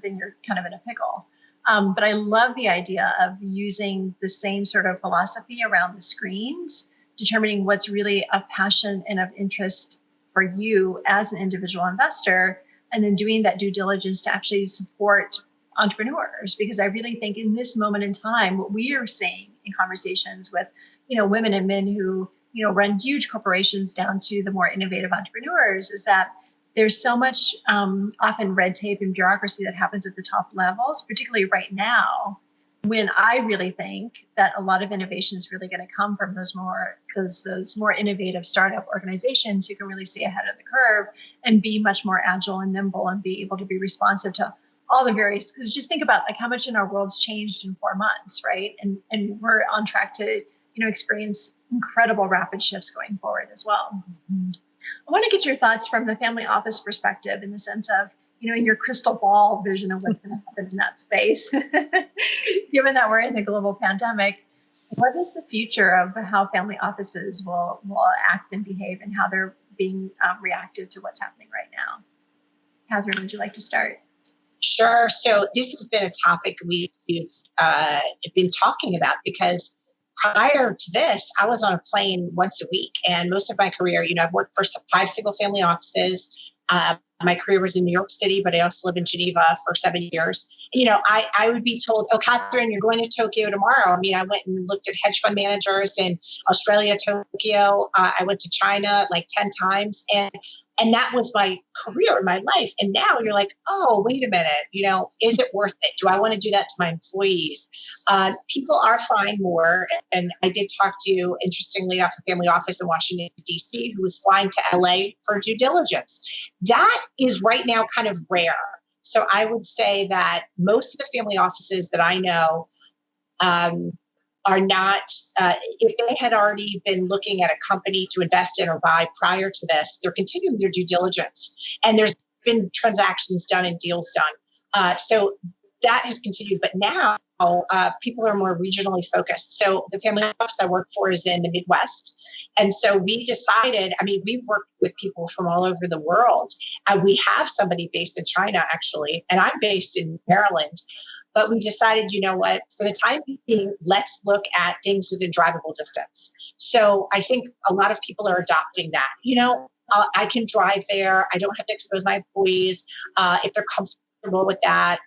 [SPEAKER 1] kind of in a pickle. But I love the idea of using the same sort of philosophy around the screens, determining what's really of passion and of interest for you as an individual investor, and then doing that due diligence to actually support entrepreneurs. Because I really think in this moment in time, what we are seeing in conversations with, women and men who, run huge corporations down to the more innovative entrepreneurs is that there's so much often red tape and bureaucracy that happens at the top levels, particularly right now, when I really think that a lot of innovation is really going to come from those more innovative startup organizations who can really stay ahead of the curve and be much more agile and nimble and be able to be responsive to all the various, because just think about like how much in our world's changed in 4 months, right? And we're on track to, experience incredible rapid shifts going forward as well. Mm-hmm. I want to get your thoughts from the family office perspective in the sense of, your crystal ball vision of what's going to happen in that space. Given that we're in a global pandemic, what is the future of how family offices will act and behave and how they're being reactive to what's happening right now? Katherine, would you like to start?
[SPEAKER 2] Sure. So this has been a topic we've been talking about because prior to this, I was on a plane once a week, and most of my career, I've worked for 5 single family offices. My career was in New York City, but I also lived in Geneva for 7 years. I would be told, oh, Katherine, you're going to Tokyo tomorrow. I mean, I went and looked at hedge fund managers in Australia, Tokyo. I went to China like 10 times. And that was my career in my life. And now you're like, oh, wait a minute, is it worth it? Do I want to do that to my employees? People are flying more. And I did talk to, interestingly enough, a family office in Washington, D.C., who was flying to L.A. for due diligence. That is right now kind of rare. So I would say that most of the family offices that I know are not, if they had already been looking at a company to invest in or buy prior to this, they're continuing their due diligence. And there's been transactions done and deals done. So that has continued. But now people are more regionally focused. So the family office I work for is in the Midwest. And so we decided, we've worked with people from all over the world. We have somebody based in China, actually, and I'm based in Maryland. But we decided, for the time being, let's look at things within drivable distance. So I think a lot of people are adopting that. I can drive there. I don't have to expose my employees if they're comfortable with that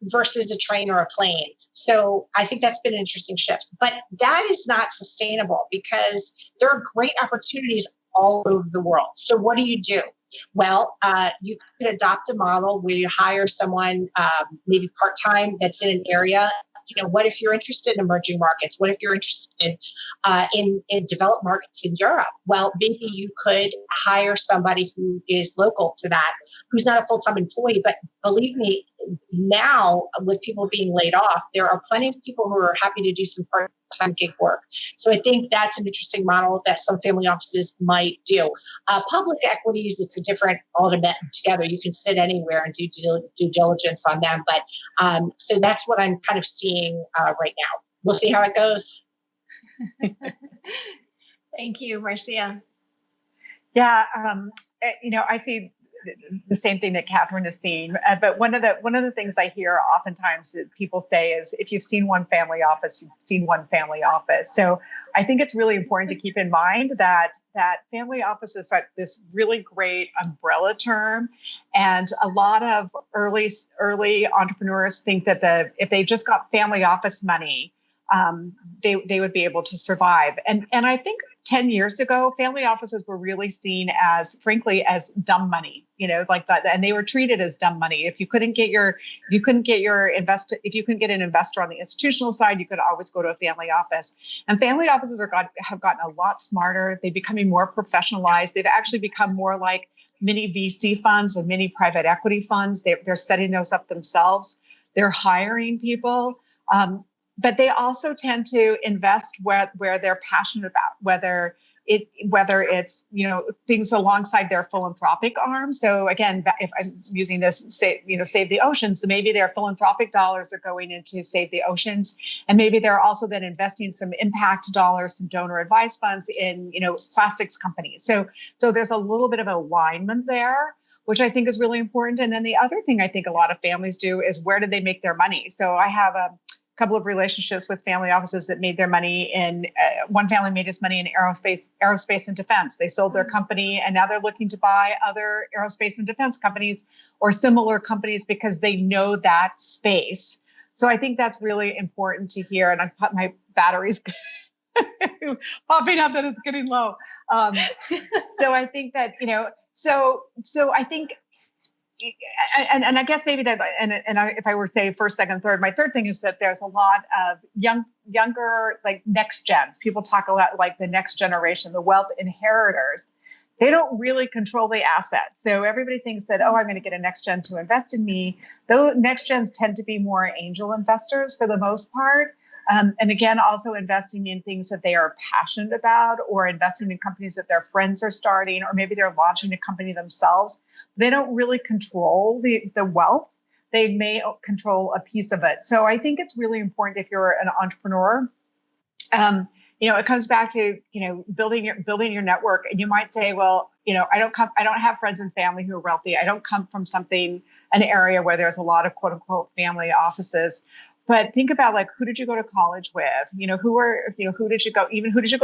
[SPEAKER 2] versus a train or a plane. So I think that's been an interesting shift. But that is not sustainable because there are great opportunities all over the world. So what do? Well, you could adopt a model where you hire someone maybe part-time that's in an area. What if you're interested in emerging markets? What if you're interested in developed markets in Europe? Well, maybe you could hire somebody who is local to that, who's not a full-time employee. But believe me, now with people being laid off, there are plenty of people who are happy to do some part-time gig work. So I think that's an interesting model that some family offices might do. Public equities, it's a different altogether. You can sit anywhere and do due diligence on them. But so that's what I'm kind of seeing right now. We'll see how it goes.
[SPEAKER 1] Thank you, Marcia.
[SPEAKER 3] Yeah, I see the same thing that Katherine has seen. But one of the things I hear oftentimes that people say is, if you've seen one family office, you've seen one family office. So I think it's really important to keep in mind that family office is like this really great umbrella term, and a lot of early entrepreneurs think that if they just got family office money, they would be able to survive. And I think 10 years ago, family offices were really seen as, frankly, as dumb money, like that, and they were treated as dumb money. If you couldn't get an investor on the institutional side, you could always go to a family office. And family offices have gotten a lot smarter. They're becoming more professionalized. They've actually become more like mini VC funds and mini private equity funds. They're setting those up themselves. They're hiring people. But they also tend to invest where they're passionate about, whether it's things alongside their philanthropic arm. So again, if I'm using this, Save the Oceans, so maybe their philanthropic dollars are going into Save the Oceans, and maybe they're also then investing some impact dollars, some donor advice funds in plastics companies. So there's a little bit of alignment there, which I think is really important. And then the other thing I think a lot of families do is, where do they make their money? So I have a couple of relationships with family offices that made their money in one family made its money in aerospace and defense. They sold their company, and now they're looking to buy other aerospace and defense companies or similar companies because they know that space. So I think that's really important to hear. And my batteries popping up that it's getting low. So I think that, so I think, and I guess maybe that, if I were to say first, second, third, my third thing is that there's a lot of younger, like next gens. People talk a lot like the next generation, the wealth inheritors. They don't really control the assets. So everybody thinks that, I'm going to get a next gen to invest in me. Those next gens tend to be more angel investors for the most part. And again, also investing in things that they are passionate about, or investing in companies that their friends are starting, or maybe they're launching a company themselves. They don't really control the wealth. They may control a piece of it. So I think it's really important, if you're an entrepreneur, it comes back to, building your network. And you might say, well, I don't have friends and family who are wealthy. I don't come from an area where there's a lot of quote unquote family offices. But think about, like, who did you go to college with? Who did you go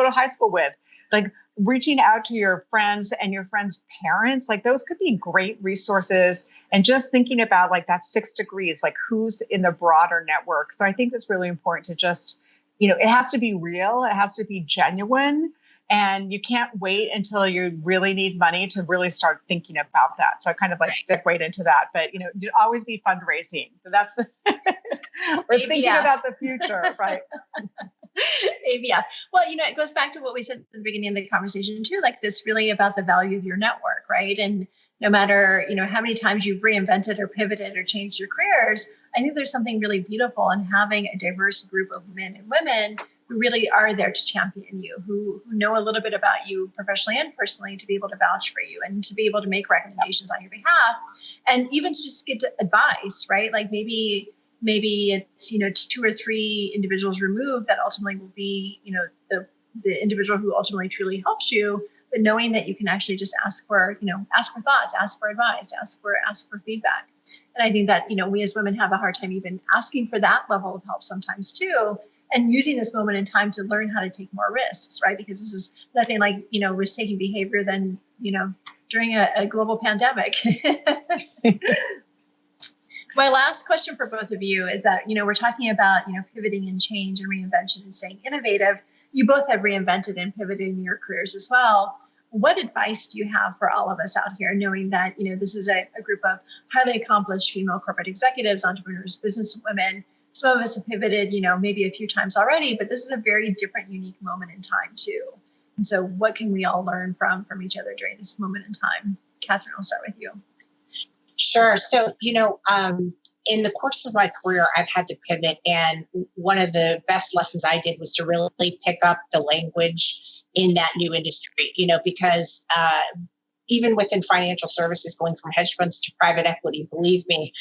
[SPEAKER 3] to high school with? Like, reaching out to your friends and your friends' parents, like, those could be great resources. And just thinking about, like, that 6 degrees, like, who's in the broader network. So I think that's really important to just, it has to be real. It has to be genuine. And you can't wait until you really need money to really start thinking about that. So I kind of stick right into that. But, you'd always be fundraising. So that's, we're thinking about the future, right?
[SPEAKER 1] Yeah. Well, it goes back to what we said at the beginning of the conversation too, like this really about the value of your network, right? And no matter, how many times you've reinvented or pivoted or changed your careers, I think there's something really beautiful in having a diverse group of men and women who really are there to champion you, who know a little bit about you professionally and personally, to be able to vouch for you and to be able to make recommendations on your behalf, and even to just get advice, right? Like maybe it's 2 or 3 individuals removed that ultimately will be the individual who ultimately truly helps you, but knowing that you can actually just ask for thoughts, ask for advice, ask for feedback. And I think that we as women have a hard time even asking for that level of help sometimes too, and using this moment in time to learn how to take more risks, right? Because this is nothing like risk-taking behavior than during a global pandemic. My last question for both of you is that, we're talking about, pivoting and change and reinvention and staying innovative. You both have reinvented and pivoted in your careers as well. What advice do you have for all of us out here, knowing that, this is a group of highly accomplished female corporate executives, entrepreneurs, business women? Some of us have pivoted, maybe a few times already, but this is a very different, unique moment in time too. And so what can we all learn from each other during this moment in time? Katherine, I'll start with you.
[SPEAKER 2] Sure. So, in the course of my career, I've had to pivot. And one of the best lessons I did was to really pick up the language in that new industry, because even within financial services, going from hedge funds to private equity, believe me,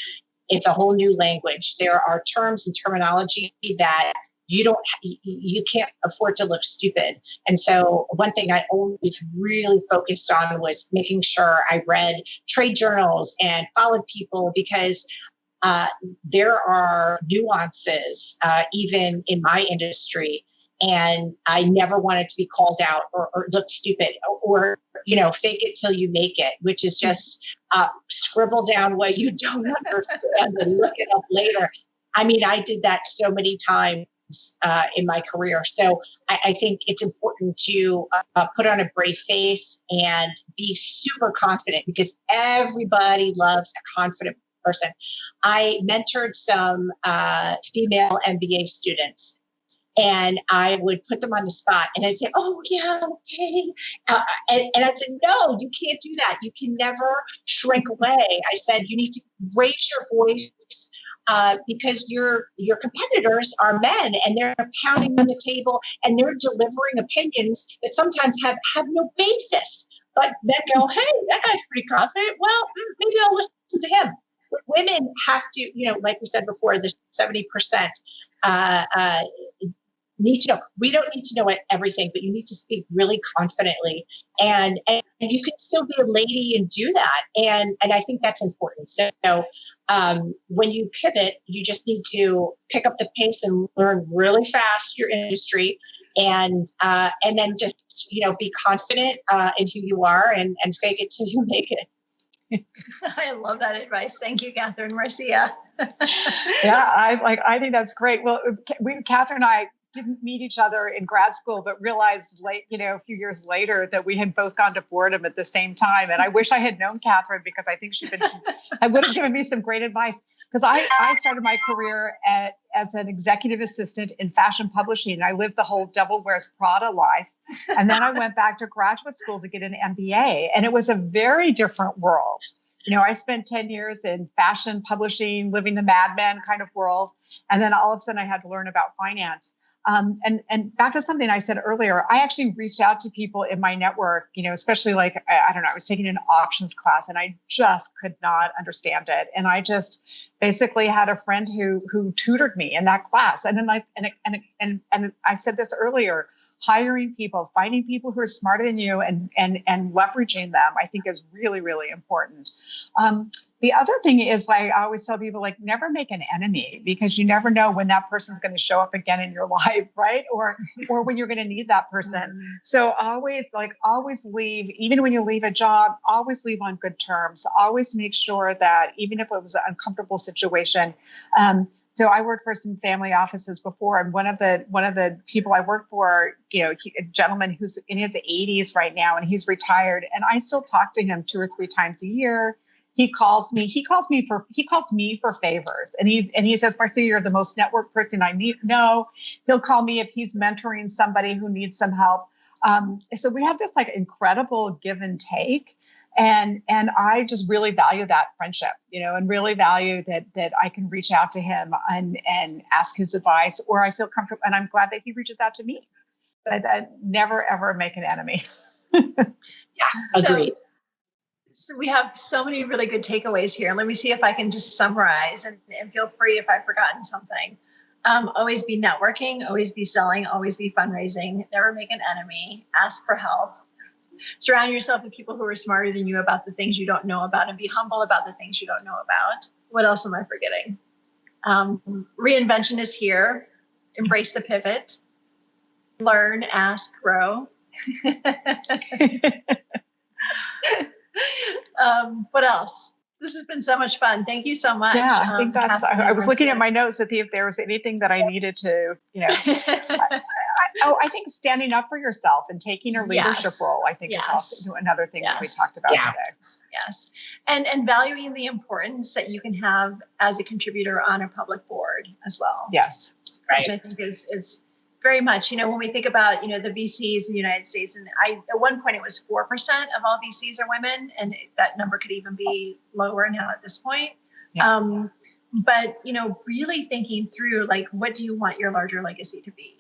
[SPEAKER 2] it's a whole new language. There are terms and terminology that you can't afford to look stupid. And so one thing I always really focused on was making sure I read trade journals and followed people, because there are nuances, even in my industry. And I never wanted to be called out or look stupid or, fake it till you make it, which is just scribble down what you don't understand and look it up later. I mean, I did that so many times in my career. So I think it's important to put on a brave face and be super confident, because everybody loves a confident person. I mentored some female MBA students, and I would put them on the spot, and I'd say, "Oh yeah, okay," and I'd say, "No, you can't do that. You can never shrink away." I said, "You need to raise your voice." Because your competitors are men, and they're pounding on the table, and they're delivering opinions that sometimes have no basis. But men go, "Hey, that guy's pretty confident. Well, maybe I'll listen to him." But women have to, like we said before, the 70% need to know. We don't need to know everything, but you need to speak really confidently, and you can still be a lady and do that. And I think that's important. So when you pivot, you just need to pick up the pace and learn really fast your industry, and then just be confident in who you are, and fake it till you make it.
[SPEAKER 1] I love that advice. Thank you, Katherine. Marcia.
[SPEAKER 3] Yeah, I think that's great. Well, Katherine and I didn't meet each other in grad school, but realized a few years later that we had both gone to Fordham at the same time. And I wish I had known Katherine, because I think I would have given me some great advice. Because I started my career as an executive assistant in fashion publishing. I lived the whole Devil Wears Prada life. And then I went back to graduate school to get an MBA. And it was a very different world. I spent 10 years in fashion publishing, living the Mad Men kind of world. And then all of a sudden I had to learn about finance. And back to something I said earlier, I actually reached out to people in my network, especially I was taking an options class, and I just could not understand it. And I just basically had a friend who tutored me in that class. And then and I said this earlier, hiring people, finding people who are smarter than you, and leveraging them, I think is really, really important. The other thing is, I always tell people, never make an enemy, because you never know when that person's going to show up again in your life, right? Or when you're going to need that person. So always leave, even when you leave a job, always leave on good terms. Always make sure that even if it was an uncomfortable situation. So I worked for some family offices before, and one of the people I worked for, a gentleman who's in his 80s right now, and he's retired, and I still talk to him 2 or 3 times a year. He calls me for favors, and he says, "Marcia, you're the most networked person I know." He'll call me if he's mentoring somebody who needs some help. So we have this incredible give and take. And I just really value that friendship, and really value that I can reach out to him and ask his advice, or I feel comfortable, and I'm glad that he reaches out to me. But never, ever make an enemy.
[SPEAKER 2] Yeah, agreed.
[SPEAKER 1] So we have so many really good takeaways here. Let me see if I can just summarize, and feel free if I've forgotten something. Always be networking, always be selling, always be fundraising, never make an enemy, ask for help. Surround yourself with people who are smarter than you about the things you don't know about, and be humble about the things you don't know about. What else am I forgetting? Reinvention is here. Embrace the pivot. Learn, ask, grow. What else? This has been so much fun. Thank you so much.
[SPEAKER 3] Yeah, I think that's, I was looking at my notes to see if there was anything that I needed to, I think standing up for yourself and taking a leadership role, I think is also another thing that we talked about today.
[SPEAKER 1] Yes. And valuing the importance that you can have as a contributor on a public board as well.
[SPEAKER 3] Yes.
[SPEAKER 1] Right. Which I think is very much, when we think about, the VCs in the United States, and at one point it was 4% of all VCs are women, and that number could even be lower now at this point. Yeah. But, really thinking through, what do you want your larger legacy to be?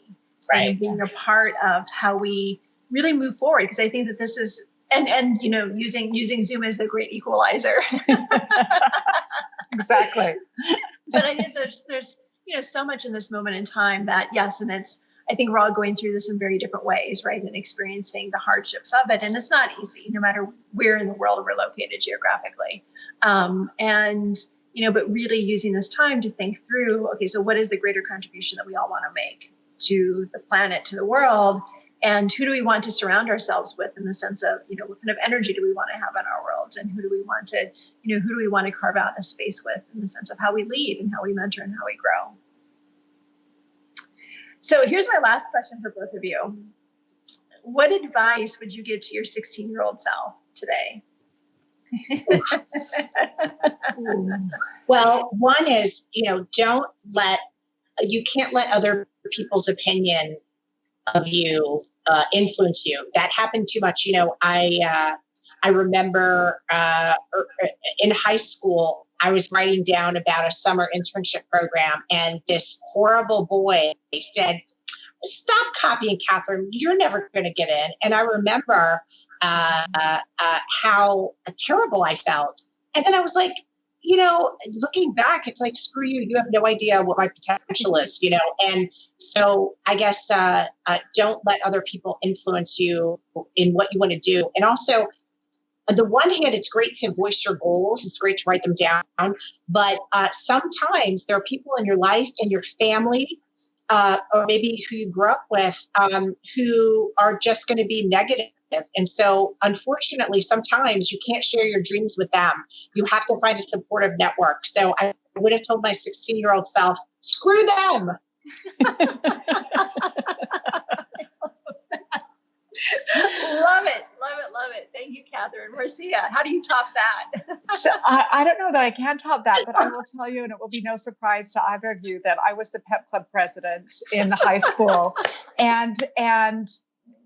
[SPEAKER 1] Right. And being a part of how we really move forward. Because I think that this is, and using Zoom as the great equalizer.
[SPEAKER 3] Exactly.
[SPEAKER 1] But I think there's so much in this moment in time that, yes, and I think we're all going through this in very different ways, right? And experiencing the hardships of it. And it's not easy, no matter where in the world we're located geographically. But really using this time to think through, okay, so what is the greater contribution that we all want to make to the planet, to the world? And who do we want to surround ourselves with in the sense of, what kind of energy do we want to have in our worlds? And who do we want to carve out a space with in the sense of how we lead and how we mentor and how we grow? So here's my last question for both of you. What advice would you give to your 16-year-old self today?
[SPEAKER 2] Well, one is, you can't let other people's opinion of you influence you. That happened too much. I remember in high school, I was writing down about a summer internship program, and this horrible boy said, "Stop copying, Katherine. You're never going to get in." And I remember how terrible I felt. And then I was like, looking back, it's like, screw you. You have no idea what my potential is, And so I guess don't let other people influence you in what you want to do. And also, on the one hand, it's great to voice your goals. It's great to write them down. But sometimes there are people in your life, in your family, or maybe who you grew up with, who are just going to be negative. And so, unfortunately, sometimes you can't share your dreams with them. You have to find a supportive network. So I would have told my 16-year-old self, screw them.
[SPEAKER 1] Love it. Thank you, Katherine. Marcia, how do you top that?
[SPEAKER 3] So I don't know that I can top that, but I will tell you, and it will be no surprise to either of you, that I was the pep club president in high school, and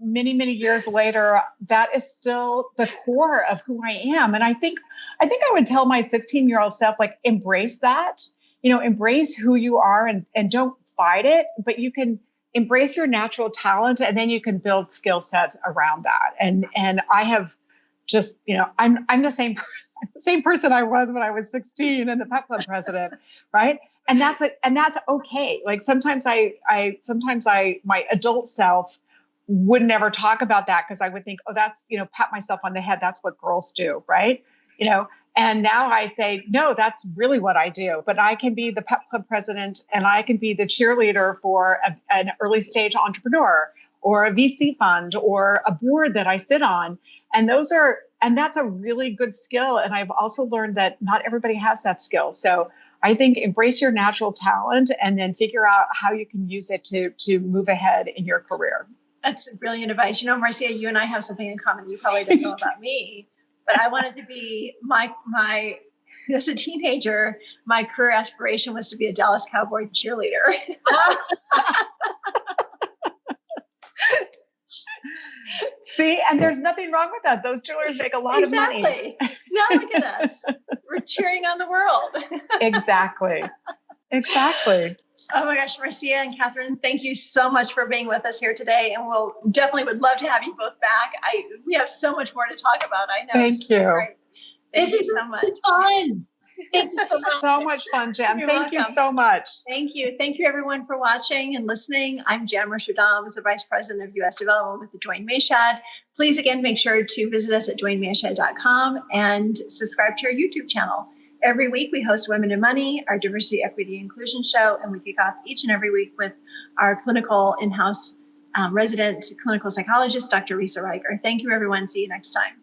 [SPEAKER 3] many, many years later, that is still the core of who I am. And I think I would tell my 16-year-old self, embrace that, embrace who you are, and don't fight it, but you can embrace your natural talent, and then you can build skill sets around that. And I have just, I'm the same person I was when I was 16 and the pep club president, right? And that's okay. Sometimes my adult self would never talk about that because I would think, oh, that's, pat myself on the head. That's what girls do, right? And now I say, no, that's really what I do. But I can be the pep club president, and I can be the cheerleader for an early stage entrepreneur or a VC fund or a board that I sit on. And that's a really good skill. And I've also learned that not everybody has that skill. So I think embrace your natural talent and then figure out how you can use it to move ahead in your career.
[SPEAKER 1] That's brilliant advice. Marcia, you and I have something in common you probably don't know about me, but I wanted to be as a teenager, my career aspiration was to be a Dallas Cowboy cheerleader.
[SPEAKER 3] See, and there's nothing wrong with that. Those cheerleaders make a lot of money.
[SPEAKER 1] Now look at us. We're cheering on the world.
[SPEAKER 3] Exactly.
[SPEAKER 1] Oh my gosh, Marcia and Katherine, thank you so much for being with us here today. And we'll definitely would love to have you both back. We have so much more to talk about. I know.
[SPEAKER 3] Thank you.
[SPEAKER 1] Great. Thank you so much.
[SPEAKER 2] Fun.
[SPEAKER 3] Thank you so much fun, Jen. Thank you so much.
[SPEAKER 1] Thank you. Thank you, everyone, for watching and listening. I'm Jan Marcia, the Vice President of U.S. Development with the Join Mayshad. Please, again, make sure to visit us at joinmayshad.com and subscribe to our YouTube channel. Every week, we host Women in Money, our diversity, equity, inclusion show, and we kick off each and every week with our clinical in-house resident clinical psychologist, Dr. Risa Riker. Thank you, everyone. See you next time.